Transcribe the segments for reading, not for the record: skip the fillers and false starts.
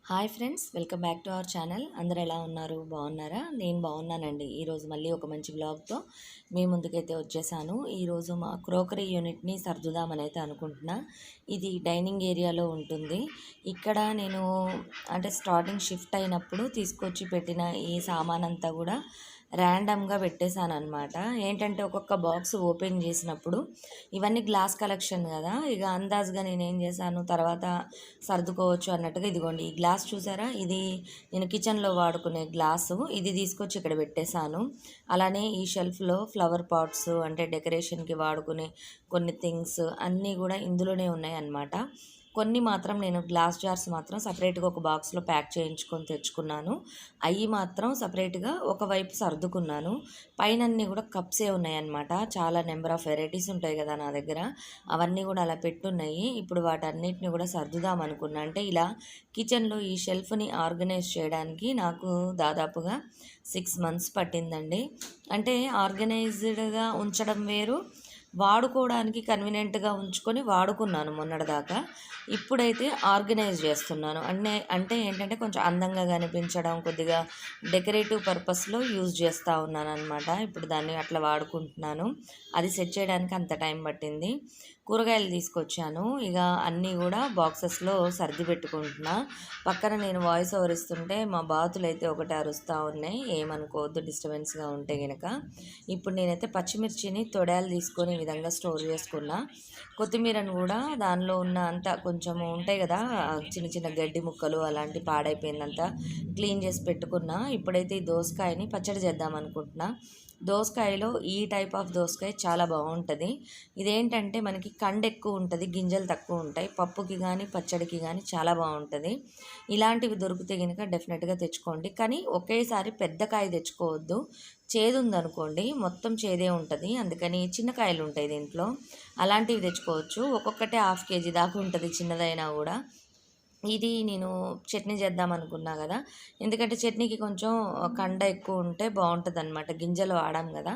Hi friends, welcome back to our channel. అందరూ ఎలా ఉన్నారు? బాగున్నారా? నేను బాగున్నానండి. ఈరోజు మళ్ళీ ఒక మంచి బ్లాగ్తో మీ ముందుకైతే వచ్చేసాను. ఈరోజు మా క్రోకరీ యూనిట్ని సర్దుదామని అయితే అనుకుంటున్నా. ఇది డైనింగ్ ఏరియాలో ఉంటుంది. ఇక్కడ నేను స్టార్టింగ్ షిఫ్ట్ అయినప్పుడు తీసుకొచ్చి పెట్టిన ఈ సామాన్ అంతా కూడా ర్యాండమ్గా పెట్టేశాను అనమాట. ఏంటంటే ఒక్కొక్క బాక్స్ ఓపెన్ చేసినప్పుడు ఇవన్నీ గ్లాస్ కలెక్షన్ కదా, ఇక అందాజుగా నేనేం చేశాను, తర్వాత సర్దుకోవచ్చు అన్నట్టుగా ఇదిగోండి ఈ గ్లాస్ చూసారా, ఇది నేను కిచెన్లో వాడుకునే గ్లాసు. ఇది తీసుకొచ్చి ఇక్కడ పెట్టేశాను. అలానే ఈ షెల్ఫ్లో ఫ్లవర్ పాట్స్ అంటే డెకరేషన్కి వాడుకునే కొన్ని థింగ్స్ అన్నీ కూడా ఇందులోనే ఉన్నాయి అన్నమాట. కొన్ని మాత్రం నేను గ్లాస్ జార్స్ మాత్రం సపరేట్గా ఒక బాక్స్లో ప్యాక్ చేయించుకొని తెచ్చుకున్నాను. అవి మాత్రం సపరేట్గా ఒకవైపు సర్దుకున్నాను. పైనన్నీ కూడా కప్సే ఉన్నాయన్నమాట. చాలా నెంబర్ ఆఫ్ వెరైటీస్ ఉంటాయి కదా నా దగ్గర, అవన్నీ కూడా అలా పెట్టున్నాయి. ఇప్పుడు వాటన్నిటిని కూడా సర్దుదాం అనుకున్నా. అంటే ఇలా కిచెన్లో ఈ షెల్ఫ్ని ఆర్గనైజ్ చేయడానికి నాకు దాదాపుగా 6 months పట్టిందండి. అంటే ఆర్గనైజ్డ్గా ఉంచడం వేరు, వాడుకోవడానికి కన్వీనియంట్గా ఉంచుకొని వాడుకున్నాను మొన్నటిదాకా. ఇప్పుడైతే ఆర్గనైజ్ చేస్తున్నాను. అంటే ఏంటంటే కొంచెం అందంగా కనిపించడం, కొద్దిగా డెకరేటివ్ పర్పస్లో యూజ్ చేస్తూ ఉన్నాను అనమాట. ఇప్పుడు దాన్ని అట్లా వాడుకుంటున్నాను. అది సెట్ చేయడానికి అంత టైం పట్టింది. కూరగాయలు తీసుకొచ్చాను. ఇక అన్నీ కూడా బాక్సెస్లో సర్ది పెట్టుకుంటున్నా. పక్కన నేను వాయిస్ ఓవర్ ఇస్తుంటే మా బాతులు అయితే ఒకటి అరుస్తూ ఉన్నాయి. ఏమనుకోవద్దు డిస్టర్బెన్స్గా ఉంటే కనుక. ఇప్పుడు నేనైతే పచ్చిమిర్చిని తొడాలు తీసుకొని ఈ విధంగా స్టోర్ చేసుకున్నా. కొత్తిమీరను కూడా దానిలో ఉన్న అంతా కొంచెము ఉంటాయి కదా, చిన్న చిన్న గడ్డి ముక్కలు అలాంటి పాడైపోయిందంతా క్లీన్ చేసి పెట్టుకున్నా. ఇప్పుడైతే ఈ దోసకాయని పచ్చడి చేద్దాం అనుకుంటున్నా. దోసకాయలో ఈ టైప్ ఆఫ్ దోసకాయ చాలా బాగుంటుంది. ఇదేంటంటే మనకి కండ ఎక్కువ ఉంటుంది, గింజలు తక్కువ ఉంటాయి. పప్పుకి కానీ పచ్చడికి కానీ చాలా బాగుంటుంది. ఇలాంటివి దొరికితే కనుక డెఫినెట్గా తెచ్చుకోండి. కానీ ఒకేసారి పెద్ద కాయ తెచ్చుకోవద్దు, చేదు ఉందనుకోండి మొత్తం చేదే ఉంటుంది. అందుకని చిన్న కాయలు ఉంటాయి దీంట్లో, అలాంటివి తెచ్చుకోవచ్చు. ఒక్కొక్కటే 1/2 kg దాకా ఉంటుంది చిన్నదైనా కూడా. ఇది నేను చట్నీ చేద్దాం అనుకున్నా కదా, ఎందుకంటే చట్నీకి కొంచెం కండ ఎక్కువ ఉంటే బాగుంటుంది అనమాట. గింజలు వాడాం కదా,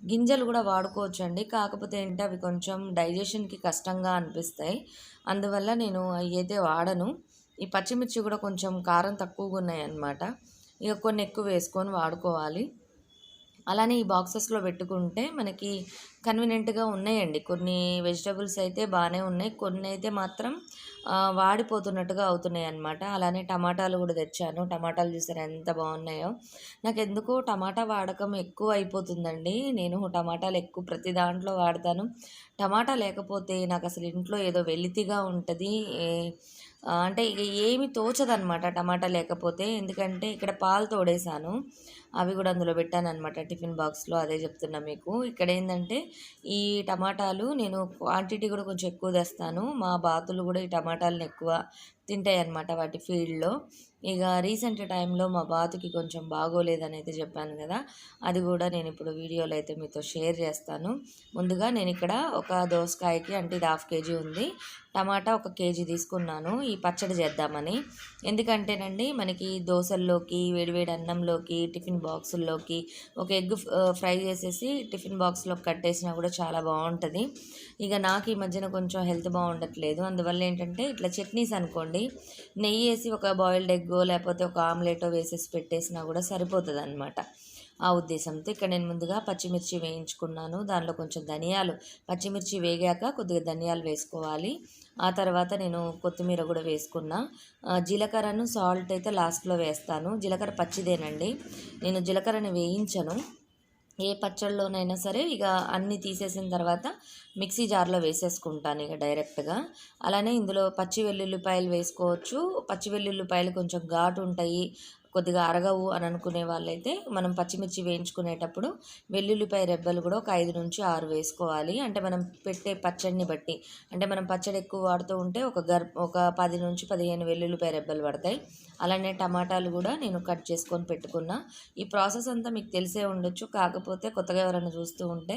గింజలు కూడా వాడుకోవచ్చు అండి. కాకపోతే ఏంటంటే అవి కొంచెం డైజెషన్కి కష్టంగా అనిపిస్తాయి. అందువల్ల నేను అవి అయితే వాడను. ఈ పచ్చిమిర్చి కూడా కొంచెం కారం తక్కువగా ఉన్నాయి అన్నమాట. ఇక కొన్ని ఎక్కువ వేసుకొని వాడుకోవాలి. అలానే ఈ బాక్సెస్లో పెట్టుకుంటే మనకి కన్వీనియంట్గా ఉన్నాయండి. కొన్ని వెజిటబుల్స్ అయితే బాగానే ఉన్నాయి, కొన్ని అయితే మాత్రం వాడిపోతున్నట్టుగా అవుతున్నాయి అన్నమాట. అలానే టమాటాలు కూడా తెచ్చాను. టమాటాలు చూసారా ఎంత బాగున్నాయో. నాకు ఎందుకో టమాటా వాడకం ఎక్కువ అయిపోతుందండి. నేను టమాటాలు ఎక్కువ ప్రతి దాంట్లో వాడతాను. టమాటా లేకపోతే నాకు అసలు ఇంట్లో ఏదో వెలితిగా ఉంటుంది. అంటే ఇక ఏమి తోచదనమాట టమాటా లేకపోతే. ఎందుకంటే ఇక్కడ పాలు తోడేశాను, అవి కూడా అందులో పెట్టాను అనమాట టిఫిన్ బాక్స్లో. అదే చెప్తున్నా మీకు. ఇక్కడ ఏంటంటే ఈ టమాటాలు నేను క్వాంటిటీ కూడా కొంచెం ఎక్కువ తెస్తాను. మా బాతులు కూడా ఈ టమాటాలను ఎక్కువ తింటాయి అన్నమాట వాటి ఫీల్డ్లో. ఇక రీసెంట్ టైంలో మా బాతుకి కొంచెం బాగోలేదని అయితే చెప్పాను కదా, అది కూడా నేను ఇప్పుడు వీడియోలో అయితే మీతో షేర్ చేస్తాను. ముందుగా నేను ఇక్కడ ఒక దోసకాయకి అంటే ఇది 1/2 kg ఉంది, టమాటా 1 kg తీసుకున్నాను ఈ పచ్చడి చేద్దామని. ఎందుకంటేనండి మనకి దోశల్లోకి, వేడివేడి అన్నంలోకి, టిఫిన్ బాక్సుల్లోకి ఒక ఎగ్ ఫ్రై చేసేసి టిఫిన్ బాక్స్లో కట్టేసినా కూడా చాలా బాగుంటుంది. ఇక నాకు ఈ మధ్యన కొంచెం హెల్త్ బాగుండట్లేదు. అందువల్ల ఏంటంటే ఇట్లా చట్నీస్ అనుకోండి, నెయ్యి వేసి ఒక బాయిల్డ్ ఎగ్గో లేకపోతే ఒక ఆమ్లెటో వేసేసి పెట్టేసినా కూడా సరిపోతుంది అనమాట. ఆ ఉద్దేశంతో ఇక్కడ నేను ముందుగా పచ్చిమిర్చి వేయించుకున్నాను. దానిలో కొంచెం ధనియాలు, పచ్చిమిర్చి వేగాక కొద్దిగా ధనియాలు వేసుకోవాలి. ఆ తర్వాత నేను కొత్తిమీర కూడా వేసుకున్నా. జీలకర్రను సాల్ట్ అయితే లాస్ట్లో వేస్తాను. జీలకర్ర పచ్చిదేనండి, నేను జీలకర్రని వేయించను. ఏ పచ్చళ్ళలోనైనా సరే ఇక అన్నీ తీసేసిన తర్వాత మిక్సీ జార్లో వేసేసుకుంటాను ఇక డైరెక్ట్గా. అలానే ఇందులో పచ్చి వెల్లుల్లిపాయలు వేసుకోవచ్చు. పచ్చి వెల్లుల్లిపాయలు కొంచెం ఘాటు ఉంటాయి, కొద్దిగా అరగవు అని అనుకునే వాళ్ళైతే మనం పచ్చిమిర్చి వేయించుకునేటప్పుడు వెల్లుల్లిపాయ రెబ్బలు కూడా ఒక 5 నుంచి 6 వేసుకోవాలి. అంటే మనం పెట్టే పచ్చడిని బట్టి, అంటే మనం పచ్చడి ఎక్కువ వాడుతూ ఉంటే ఒక 10 నుంచి 15 వెల్లుల్లిపాయ రెబ్బలు పడతాయి. అలానే టమాటాలు కూడా నేను కట్ చేసుకొని పెట్టుకున్నా. ఈ ప్రాసెస్ అంతా మీకు తెలిసే ఉండొచ్చు, కాకపోతే కొత్తగా ఎవరైనా చూస్తూ ఉంటే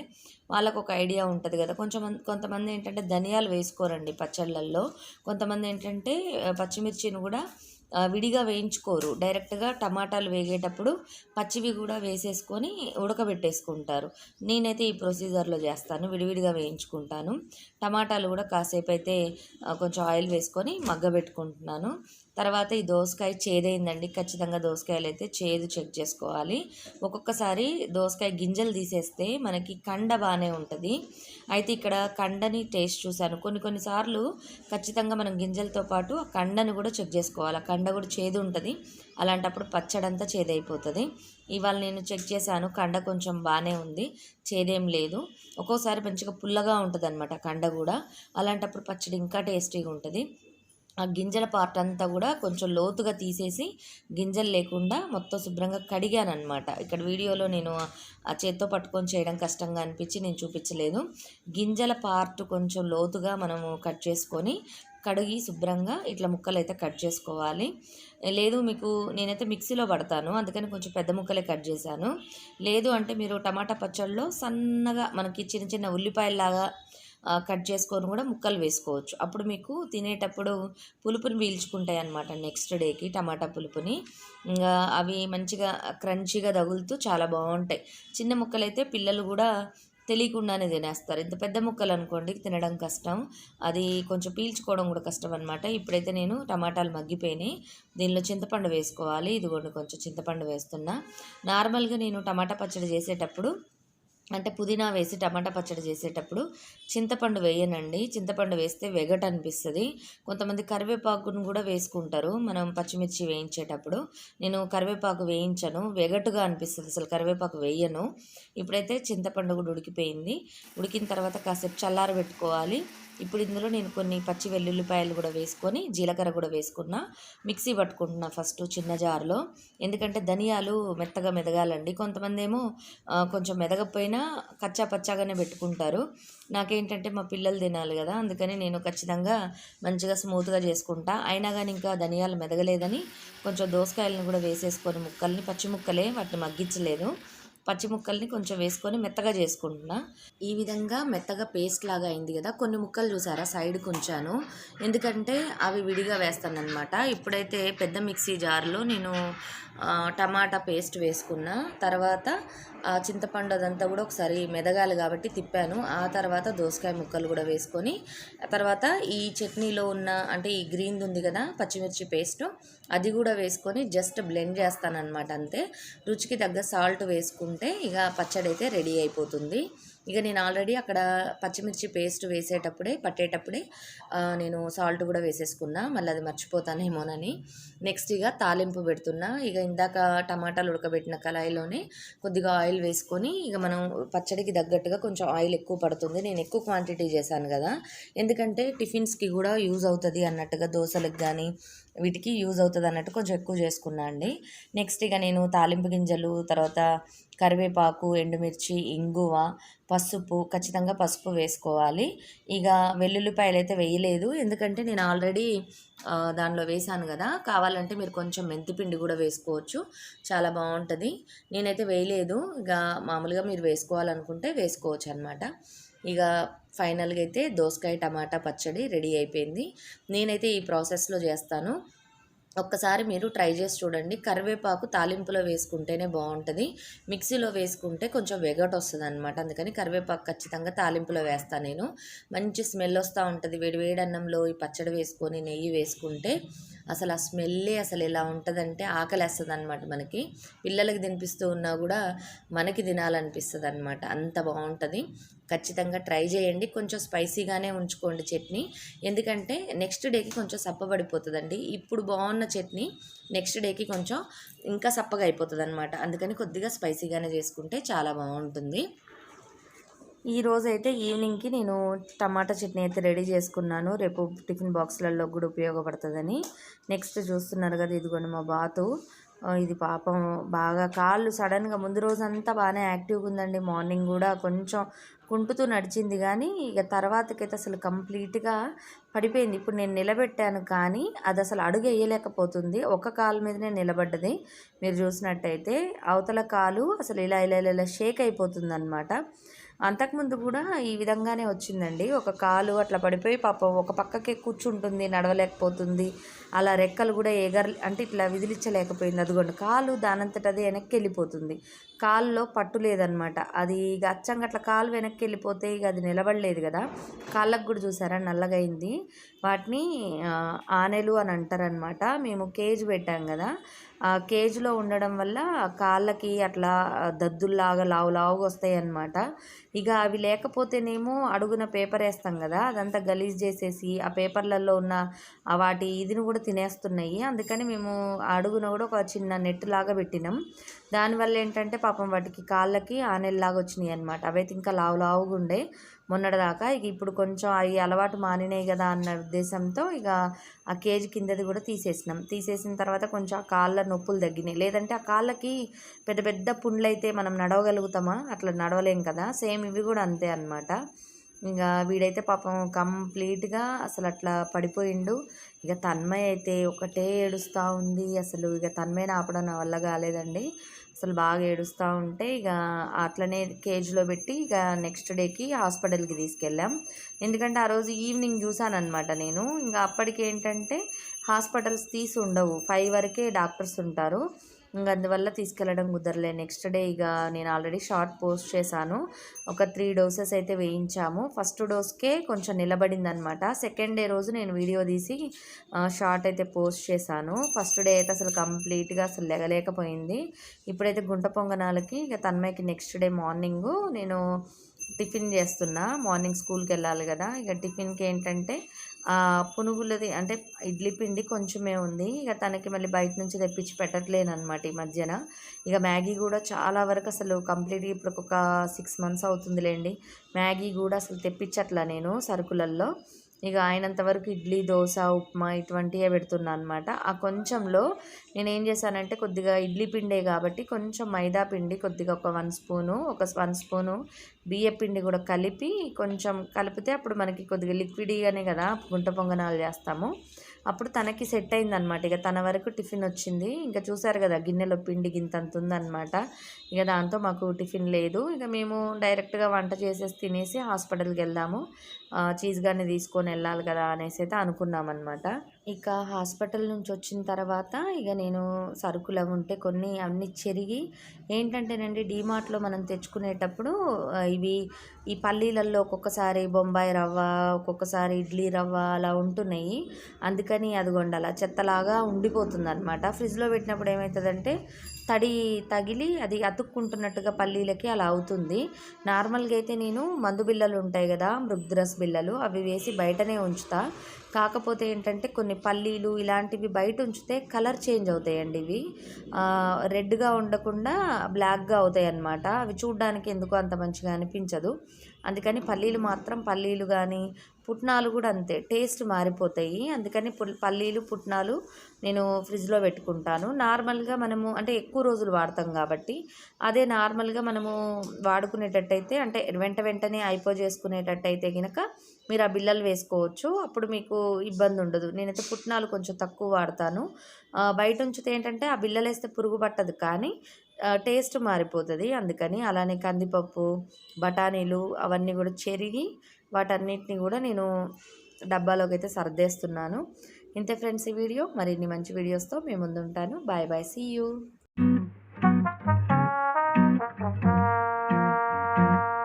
వాళ్ళకు ఒక ఐడియా ఉంటుంది కదా. కొంతమంది ఏంటంటే ధనియాలు వేసుకోరండి పచ్చళ్ళల్లో. కొంతమంది ఏంటంటే పచ్చిమిర్చిని కూడా విడిగా వేయించుకోరు, డైరెక్ట్గా టమాటాలు వేగేటప్పుడు పచ్చివి కూడా వేసేసుకొని ఉడకబెట్టేసుకుంటారు. నేనైతే ఈ ప్రొసీజర్లో చేస్తాను, విడివిడిగా వేయించుకుంటాను. టమాటాలు కూడా కాసేపు అయితే కొంచెం ఆయిల్ వేసుకొని మగ్గబెట్టుకుంటున్నాను. తర్వాత ఈ దోసకాయ చేదైందండి. ఖచ్చితంగా దోసకాయలు అయితే చేదు చెక్ చేసుకోవాలి. ఒక్కొక్కసారి దోసకాయ గింజలు తీసేస్తే మనకి కండ బాగానే ఉంటుంది. అయితే ఇక్కడ కండని టేస్ట్ చూశాను. కొన్నిసార్లు ఖచ్చితంగా మనం గింజలతో పాటు ఆ కండని కూడా చెక్ చేసుకోవాలి. ఆ కండ కూడా చేదు ఉంటుంది. అలాంటప్పుడు పచ్చడంతా చేదైపోతుంది. ఇవాళ నేను చెక్ చేశాను, కండ కొంచెం బాగానే ఉంది, చేదేం లేదు. ఒక్కోసారి మంచిగా పుల్లగా ఉంటుంది అనమాట కండ కూడా. అలాంటప్పుడు పచ్చడి ఇంకా టేస్టీగా ఉంటుంది. ఆ గింజల పార్ట్ అంతా కూడా కొంచెం లోతుగా తీసేసి గింజలు లేకుండా మొత్తం శుభ్రంగా కడిగానమాట. ఇక్కడ వీడియోలో నేను ఆ చేత్తో పట్టుకొని చేయడం కష్టంగా అనిపించి నేను చూపించలేదు. గింజల పార్ట్ కొంచెం లోతుగా మనము కట్ చేసుకొని కడిగి శుభ్రంగా ఇట్లా ముక్కలు అయితే కట్ చేసుకోవాలి. లేదు మీకు నేనైతే మిక్సీలో పడతాను, అందుకని కొంచెం పెద్ద ముక్కలే కట్ చేశాను. లేదు అంటే మీరు టమాటా పచ్చళ్ళలో సన్నగా మనకి చిన్న చిన్న ఉల్లిపాయలాగా కట్ చేసుకొని కూడా ముక్కలు వేసుకోవచ్చు. అప్పుడు మీకు తినేటప్పుడు పులుపుని పీల్చుకుంటాయి అన్నమాట. నెక్స్ట్ డేకి టమాటా పులుపుని ఇంకా అవి మంచిగా క్రంచీగా తగులుతూ చాలా బాగుంటాయి. చిన్న ముక్కలైతే పిల్లలు కూడా తెలియకుండానే తినేస్తారు. ఇంత పెద్ద ముక్కలు అనుకోండి తినడం కష్టం, అది కొంచెం పీల్చుకోవడం కూడా కష్టం అనమాట. ఇప్పుడైతే నేను టమాటాలు మగ్గిపోయినాయి, దీనిలో చింతపండు వేసుకోవాలి. ఇదిగోండి కొంచెం చింతపండు వేస్తున్నా. నార్మల్గా నేను టమాటా పచ్చడి చేసేటప్పుడు అంటే పుదీనా వేసి టమాటా పచ్చడి చేసేటప్పుడు చింతపండు వేయనండి. చింతపండు వేస్తే వెగట్ అనిపిస్తుంది. కొంతమంది కరివేపాకును కూడా వేసుకుంటారు మనం పచ్చిమిర్చి వేయించేటప్పుడు. నేను కరివేపాకు వేయించను, వెగటుగా అనిపిస్తుంది, అసలు కరివేపాకు వేయను. ఇప్పుడైతే చింతపండు కూడా ఉడికిపోయింది. ఉడికిన తర్వాత కాసేపు చల్లారబెట్టుకోవాలి. ఇప్పుడు ఇందులో నేను కొన్ని పచ్చి వెల్లుల్లిపాయలు కూడా వేసుకొని జీలకర్ర కూడా వేసుకున్నా, మిక్సీ పట్టుకుంటున్నా ఫస్ట్ చిన్న జార్లో. ఎందుకంటే ధనియాలు మెత్తగా మెదగాలండి. కొంతమంది ఏమో కొంచెం మెదగపోయినా కచ్చా పచ్చాగానే పెట్టుకుంటారు. నాకేంటంటే మా పిల్లలు తినాలి కదా, అందుకని నేను ఖచ్చితంగా మంచిగా స్మూత్గా చేసుకుంటా. అయినా కానీ ఇంకా ధనియాలు మెదగలేదని కొంచెం దోసకాయలను కూడా వేసేసుకొని ముక్కల్ని, పచ్చి ముక్కలే, వాటిని మగ్గించలేదు, పచ్చి ముక్కల్ని కొంచెం వేసుకొని మెత్తగా చేసుకుంటున్నా. ఈ విధంగా మెత్తగా పేస్ట్ లాగా అయింది కదా. కొన్ని ముక్కలు చూసారా సైడ్కి ఉంచాను, ఎందుకంటే అవి విడిగా వేస్తానన్నమాట. ఇప్పుడైతే పెద్ద మిక్సీ జార్లో నేను టమాటా పేస్ట్ వేసుకున్నా. తర్వాత చింతపండు అదంతా కూడా ఒకసారి మెదగాలి కాబట్టి తిప్పాను. ఆ తర్వాత దోసకాయ ముక్కలు కూడా వేసుకొని, తర్వాత ఈ చట్నీలో ఉన్న అంటే ఈ గ్రీన్ది ఉంది కదా పచ్చిమిర్చి పేస్ట్, అది కూడా వేసుకొని జస్ట్ బ్లెండ్ చేస్తానన్నమాట. అంతే, రుచికి తగ్గ సాల్ట్ వేసుకుంటే ఇక పచ్చడి అయితే రెడీ అయిపోతుంది. ఇక నేను ఆల్రెడీ అక్కడ పచ్చిమిర్చి పేస్ట్ పట్టేటప్పుడే నేను సాల్ట్ కూడా వేసేసుకున్నా, మళ్ళీ అది మర్చిపోతానేమోనని. నెక్స్ట్ ఇక తాలింపు పెడుతున్నా. ఇక ఇందాక టమాటాలు ఉడకబెట్టిన కళాయిలోనే కొద్దిగా ఆయిల్ వేసుకొని, ఇక మనం పచ్చడికి తగ్గట్టుగా కొంచెం ఆయిల్ ఎక్కువ పడుతుంది. నేను ఎక్కువ క్వాంటిటీ చేశాను కదా, ఎందుకంటే టిఫిన్స్కి కూడా యూజ్ అవుతుంది అన్నట్టుగా, దోశలకు కానీ వీటికి యూజ్ అవుతుంది అన్నట్టు కొంచెం ఎక్కువ చేసుకున్నా అండి. నెక్స్ట్ ఇక నేను తాలింపు గింజలు, తర్వాత కరివేపాకు, ఎండుమిర్చి, ఇంగువ, పసుపు, ఖచ్చితంగా పసుపు వేసుకోవాలి. ఇక వెల్లుల్లిపాయలు అయితే వేయలేదు, ఎందుకంటే నేను ఆల్రెడీ దానిలో వేసాను కదా. కావాలంటే మీరు కొంచెం మెంతిపిండి కూడా వేసుకోవచ్చు, చాలా బాగుంటుంది. నేనైతే వేయలేదు, ఇక మామూలుగా మీరు వేసుకోవాలనుకుంటే వేసుకోవచ్చు అనమాట. ఇక ఫైనల్గా అయితే దోసకాయ టమాటా పచ్చడి రెడీ అయిపోయింది. నేనైతే ఈ ప్రాసెస్లో చేస్తాను, ఒక్కసారి మీరు ట్రై చేసి చూడండి. కరివేపాకు తాలింపులో వేసుకుంటేనే బాగుంటుంది, మిక్సీలో వేసుకుంటే కొంచెం వెగట్ వస్తుంది అనమాట. అందుకని కరివేపాకు ఖచ్చితంగా తాలింపులో వేస్తాను నేను. మంచి స్మెల్ వస్తూ ఉంటుంది. వేడి అన్నంలో ఈ పచ్చడి వేసుకొని నెయ్యి వేసుకుంటే అసలు ఆ స్మెల్లే అసలు ఎలా ఉంటుందంటే ఆకలేస్తుంది అనమాట. మనకి పిల్లలకి తినిపిస్తూ ఉన్నా కూడా మనకి తినాలనిపిస్తుంది అనమాట, అంత బాగుంటుంది. ఖచ్చితంగా ట్రై చేయండి. కొంచెం స్పైసీగానే ఉంచుకోండి చట్నీ, ఎందుకంటే నెక్స్ట్ డేకి కొంచెం సప్పబడిపోతుందండి. ఇప్పుడు బాగున్న చట్నీ నెక్స్ట్ డేకి కొంచెం ఇంకా సప్పగా అయిపోతుంది అనమాట. అందుకని కొద్దిగా స్పైసీగానే చేసుకుంటే చాలా బాగుంటుంది. ఈరోజు అయితే ఈవినింగ్కి నేను టమాటా చట్నీ అయితే రెడీ చేసుకున్నాను, రేపు టిఫిన్ బాక్స్లలో కూడా ఉపయోగపడుతుందని. నెక్స్ట్ చూస్తున్నారు కదా, ఇదిగోండి మా బాతు. ఇది పాపం బాగా కాళ్ళు సడన్గా, ముందు రోజంతా బాగానే యాక్టివ్గా ఉందండి, మార్నింగ్ కూడా కొంచెం కుంటుతూ నడిచింది, కానీ ఇక తర్వాతకైతే అసలు కంప్లీట్గా పడిపోయింది. ఇప్పుడు నేను నిలబెట్టాను కానీ అది అసలు అడుగు వేయలేకపోతుంది, ఒక కాలు మీదనే నిలబడ్డది. మీరు చూసినట్టయితే అవతల కాలు అసలు ఇలా ఇలా ఇలా షేక్ అయిపోతుంది అనమాట. అంతకుముందు కూడా ఈ విధంగానే వచ్చిందండి. ఒక కాలు అట్లా పడిపోయి పాపం ఒక పక్కకే కూర్చుంటుంది, నడవలేకపోతుంది. అలా రెక్కలు కూడా అంటే ఇట్లా విదిలించలేకపోయింది. అదిగోండి కాలు దానంతట అది వెనక్కి వెళ్ళిపోతుంది. కాలులో పట్టు లేదనమాట. అది ఇక అచ్చంగా అట్లా కాలు వెనక్కి వెళ్ళిపోతే ఇక అది నిలబడలేదు కదా. కాళ్ళకు కూడా చూసారా నల్లగా అయింది. వాటిని ఆనెలు అని అంటారనమాట. మేము కేజ్ పెట్టాం కదా, ఆ కేజ్లో ఉండడం వల్ల కాళ్ళకి అట్లా దద్దుల్లాగా లావు లావుగా వస్తాయి అన్నమాట. ఇక అవి లేకపోతేనేమో అడుగున పేపర్ వేస్తాం కదా, అదంతా గలీజ్ చేసేసి ఆ పేపర్లలో ఉన్న వాటి ఇదిని కూడా తినేస్తున్నాయి. అందుకని మేము అడుగున కూడా ఒక చిన్న నెట్ లాగా పెట్టినాం. దానివల్ల ఏంటంటే పాపం వాటికి కాళ్ళకి ఆనెల్లాగా వచ్చినాయి అనమాట. అవైతే ఇంకా లావు లావుగా ఉండే మొన్నటిదాకా. ఇక ఇప్పుడు కొంచెం అవి అలవాటు మానినాయి కదా అన్న ఉద్దేశంతో ఇక ఆ కేజీ కిందది కూడా తీసేసినాం. తీసేసిన తర్వాత కొంచెం ఆ కాళ్ళ నొప్పులు తగ్గినాయి. లేదంటే ఆ కాళ్ళకి పెద్ద పెద్ద పుండ్లు అయితే మనం నడవగలుగుతామా? అట్లా నడవలేం కదా. సేమ్ ఇవి కూడా అంతే అనమాట. ఇంకా వీడైతే పాపం కంప్లీట్గా అసలు అట్లా పడిపోయిండు. ఇక తన్మయ్ అయితే ఒకటే ఏడుస్తూ ఉంది. అసలు ఇక తన్మయ్ని ఆపడం నా వల్ల కాలేదండి. అసలు బాగా ఏడుస్తూ ఉంటే ఇక అట్లనే కేజ్లో పెట్టి ఇక నెక్స్ట్ డేకి హాస్పిటల్కి తీసుకెళ్ళాం. ఎందుకంటే ఆ రోజు ఈవినింగ్ చూసానమాట నేను. ఇంకా అప్పటికి ఏంటంటే హాస్పిటల్స్ తీసి ఉండవు, 5 వరకే డాక్టర్స్ ఉంటారు. ఇంక అందువల్ల తీసుకెళ్ళడం కుదరలే. నెక్స్ట్ డే ఇక నేను ఆల్రెడీ షార్ట్ పోస్ట్ చేశాను. ఒక 3 డోసెస్ అయితే వేయించాము. ఫస్ట్ డోస్కే కొంచెం నిలబడింది అనమాట. సెకండ్ డే రోజు నేను వీడియో తీసి షార్ట్ అయితే పోస్ట్ చేశాను. ఫస్ట్ డే అయితే అసలు కంప్లీట్గా అసలు లెగలేకపోయింది. ఇప్పుడైతే గుంట పొంగనాలకి ఇక తన్మయ్యకి నెక్స్ట్ డే మార్నింగు నేను టిఫిన్ చేస్తున్నా. మార్నింగ్ స్కూల్కి వెళ్ళాలి కదా. ఇక టిఫిన్కి ఏంటంటే పునుగులది అంటే ఇడ్లీ పిండి కొంచెమే ఉంది. ఇక తనకి మళ్ళీ బయట నుంచి తెప్పించి పెట్టట్లేను అనమాట ఈ మధ్యన. ఇక మ్యాగీ కూడా చాలా వరకు అసలు కంప్లీట్గా ఇప్పుడు ఒక 6 months అవుతుందిలేండి. మ్యాగీ కూడా అసలు తెప్పించట్లా నేను సరుకులల్లో. ఇక అయినంత వరకు ఇడ్లీ, దోశ, ఉప్మా ఇటువంటివే పెడుతున్నా అనమాట. ఆ కొంచెంలో నేనేం చేశానంటే కొద్దిగా ఇడ్లీ పిండే కాబట్టి కొంచెం మైదా పిండి కొద్దిగా ఒక 1 స్పూను, ఒక 1 స్పూను బియ్య పిండి కూడా కలిపి కొంచెం కలిపితే అప్పుడు మనకి కొద్దిగా లిక్విడ్గానే కదా గుంట పొంగనాలు చేస్తాము. అప్పుడు తనకి సెట్ అయిందనమాట. ఇక తన వరకు టిఫిన్ వచ్చింది. ఇంకా చూసారు కదా గిన్నెలో పిండి గింతంత ఉందన్నమాట. ఇక దాంతో మాకు టిఫిన్ లేదు. ఇక మేము డైరెక్ట్గా వంట చేసేసి తినేసి హాస్పిటల్కి వెళ్దాము, చీజ్ గారిని తీసుకొని వెళ్ళాలి కదా అనేసి అయితే అనుకున్నామన్నమాట. ఇక హాస్పిటల్ నుంచి వచ్చిన తర్వాత ఇక నేను సరుకులు అవి ఉంటే కొన్ని అన్నీ చెరిగి ఏంటంటేనండి డీమార్ట్లో మనం తెచ్చుకునేటప్పుడు ఈ పల్లీలలో ఒక్కొక్కసారి బొంబాయి రవ్వ, ఒక్కొక్కసారి ఇడ్లీ రవ్వ అలా ఉంటున్నాయి. అందుకని అదిగోండి అలా చెత్తలాగా ఉండిపోతుంది అనమాట. ఫ్రిడ్జ్లో పెట్టినప్పుడు ఏమవుతుందంటే తడి తగిలి అది అతుక్కుంటున్నట్టుగా పల్లీలకి అలా అవుతుంది. నార్మల్గా అయితే నేను మందు బిళ్ళలు ఉంటాయి కదా, మృగ్ద్రస్ బిళ్ళలు, అవి వేసి బయటనే ఉంచుతా. కాకపోతే ఏంటంటే కొన్ని పల్లీలు ఇలాంటివి బయట ఉంచితే కలర్ చేంజ్ అవుతాయండి. ఇవి రెడ్గా ఉండకుండా బ్లాక్గా అవుతాయి అన్నమాట. అవి చూడడానికి ఎందుకో అంత మంచిగా అనిపించదు. అందుకని పల్లీలు కానీ పుట్నాలు కూడా అంతే, టేస్ట్ మారిపోతాయి. అందుకని పల్లీలు, పుట్నాలు నేను ఫ్రిడ్జ్లో పెట్టుకుంటాను. నార్మల్గా మనము అంటే ఎక్కువ రోజులు వాడతాం కాబట్టి, అదే నార్మల్గా మనము వాడుకునేటట్టయితే అంటే వెంటనే అయిపోజేసుకునేటట్టయితే కనుక మీరు ఆ బిళ్ళలు వేసుకోవచ్చు. అప్పుడు మీకు ఇబ్బంది ఉండదు. నేనైతే పుట్నాలు కొంచెం తక్కువ వాడతాను. బయట ఉంచితే ఏంటంటే ఆ బిళ్ళలు వేస్తే పురుగు పట్టదు కానీ టేస్ట్ మారిపోతుంది. అందుకని అలానే కందిపప్పు, బఠానీలు అవన్నీ కూడా చెరిగి వాటన్నిటిని కూడా నేను డబ్బాలోకి అయితే సర్దేస్తున్నాను. ఇంతే ఫ్రెండ్స్ ఈ వీడియో. మరిన్ని మంచి వీడియోస్తో మీ ముందు ఉంటాను. Bye bye, see you.